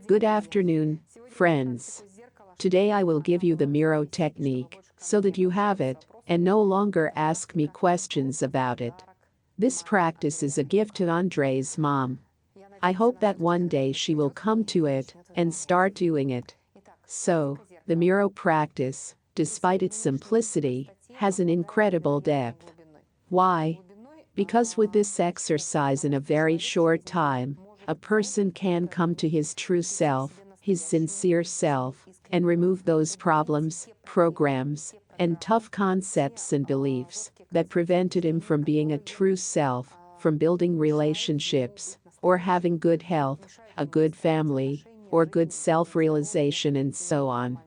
Good afternoon, friends. Today I will give you the Miro technique so that you have it and no longer ask me questions about it. This practice is a gift to Andre's mom. I hope that one day she will come to it and start doing it. So, the Miro practice, despite its simplicity, has an incredible depth. Why? Because with this exercise in a very short time, a person can come to his true self, his sincere self, and remove those problems, programs, and tough concepts and beliefs that prevented him from being a true self, from building relationships, or having good health, a good family, or good self-realization and so on.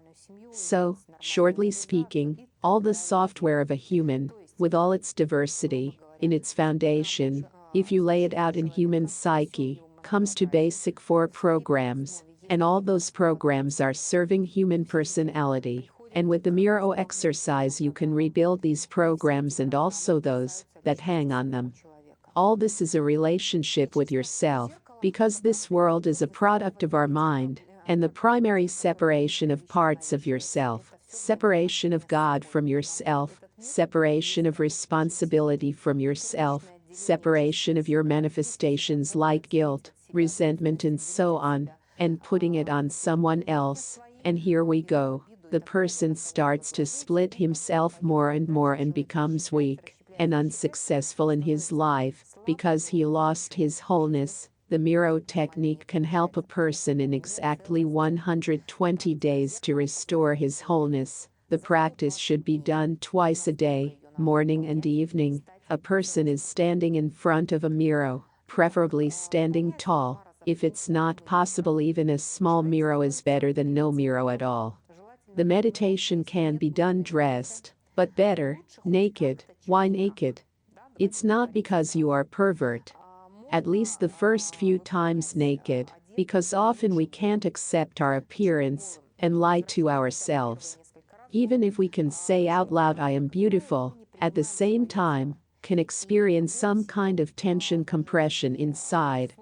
So, shortly speaking, all the software of a human, with all its diversity, in its foundation, if you lay it out in human psyche, comes to basic 4 programs, and all those programs are serving human personality. And with the Miro exercise you can rebuild these programs and also those that hang on them. All this is a relationship with yourself, because this world is a product of our mind, and the primary separation of parts of yourself, separation of God from yourself, separation of responsibility from yourself, separation of your manifestations like guilt, resentment and so on, and putting it on someone else, and here we go. The person starts to split himself more and becomes weak and unsuccessful in his life because he lost his wholeness. The Miro technique can help a person in exactly 120 days to restore his wholeness. The practice should be done twice a day, morning and evening. A person is standing in front of a mirror, preferably standing tall. If it's not possible, even a small mirror is better than no mirror at all. The meditation can be done dressed, but better, naked. Why naked? It's not because you are pervert. At least the first few times naked, because often we can't accept our appearance and lie to ourselves. Even if we can say out loud I am beautiful, at the same time, can experience some kind of tension compression inside.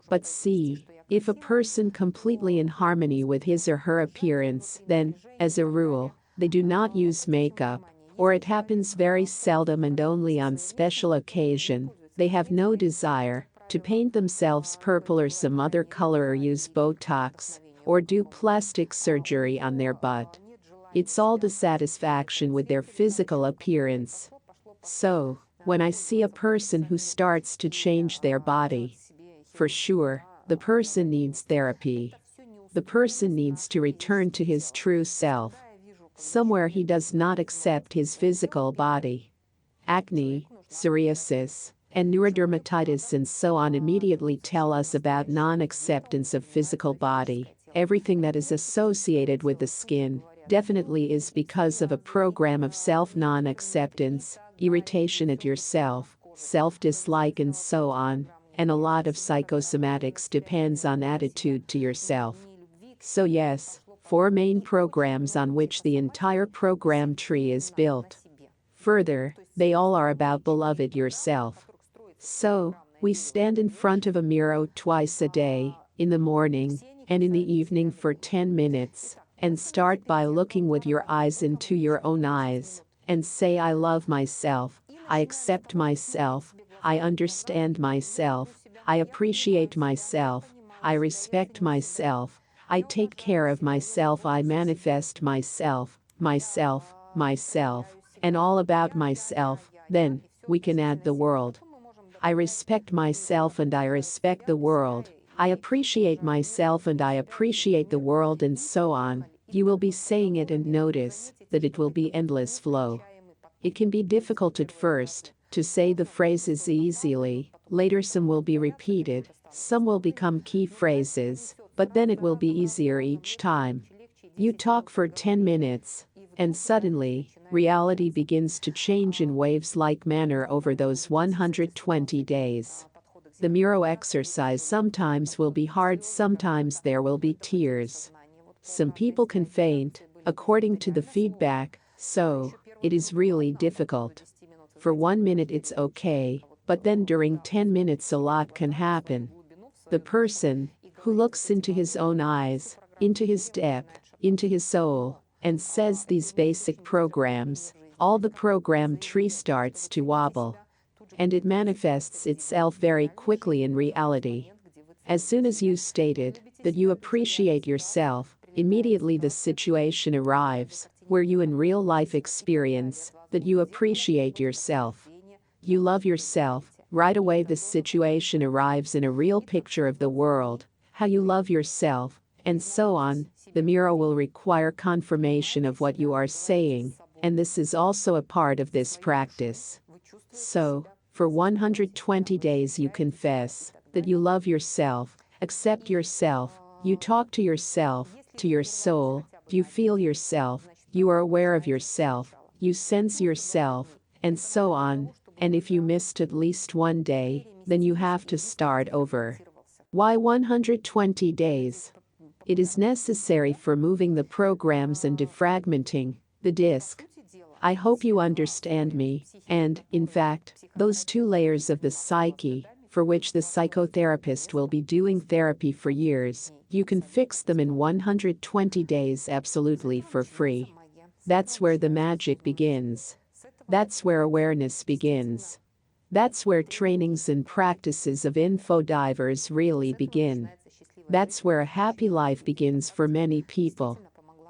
But see, if a person completely in harmony with his or her appearance, then, as a rule, they do not use makeup, or it happens very seldom and only on special occasion. They have no desire to paint themselves purple or some other color or use Botox, or do plastic surgery on their butt. It's all dissatisfaction with their physical appearance. So, when I see a person who starts to change their body, for sure, the person needs therapy. The person needs to return to his true self. Somewhere he does not accept his physical body. Acne, psoriasis, and neurodermatitis and so on immediately tell us about non-acceptance of physical body. Everything that is associated with the skin definitely is because of a program of self-non-acceptance, irritation at yourself, self-dislike and so on, and a lot of psychosomatics depends on attitude to yourself. So yes, 4 main programs on which the entire program tree is built. Further, they all are about beloved yourself. So, we stand in front of a mirror twice a day, in the morning and in the evening for 10 minutes, and start by looking with your eyes into your own eyes, and say I love myself, I accept myself, I understand myself, I appreciate myself, I respect myself, I take care of myself, I manifest myself, and all about myself. Then, we can add the world. I respect myself and I respect the world. I appreciate myself and I appreciate the world and so on. You will be saying it and notice that it will be endless flow. It can be difficult at first to say the phrases easily, later some will be repeated, some will become key phrases, but then it will be easier each time. You talk for 10 minutes, and suddenly, reality begins to change in waves-like manner over those 120 days. The Miro exercise sometimes will be hard, sometimes there will be tears. Some people can faint, according to the feedback, so it is really difficult. For 1 minute it's okay, but then during 10 minutes a lot can happen. The person who looks into his own eyes, into his depth, into his soul, and says these basic programs, all the program tree starts to wobble. And it manifests itself very quickly in reality. As soon as you stated that you appreciate yourself, immediately the situation arrives where you in real life experience that you appreciate yourself. You love yourself, right away the situation arrives in a real picture of the world, how you love yourself, and so on. The mirror will require confirmation of what you are saying, and this is also a part of this practice. So, for 120 days you confess that you love yourself, accept yourself, you talk to yourself, to your soul, you feel yourself, you are aware of yourself, you sense yourself, and so on. And if you missed at least one day, then you have to start over. Why 120 days? It is necessary for moving the programs and defragmenting the disk. I hope you understand me, and, in fact, those two layers of the psyche, for which the psychotherapist will be doing therapy for years, you can fix them in 120 days absolutely for free. That's where the magic begins. That's where awareness begins. That's where trainings and practices of info divers really begin. That's where a happy life begins for many people.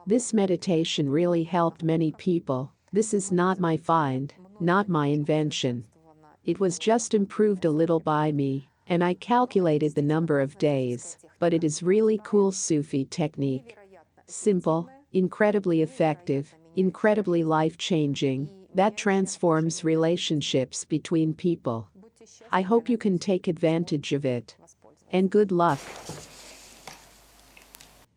This meditation really helped many people. This is not my find, not my invention. It was just improved a little by me, and I calculated the number of days, but it is really cool Sufi technique. Simple, incredibly effective, incredibly life-changing, that transforms relationships between people. I hope you can take advantage of it. And good luck.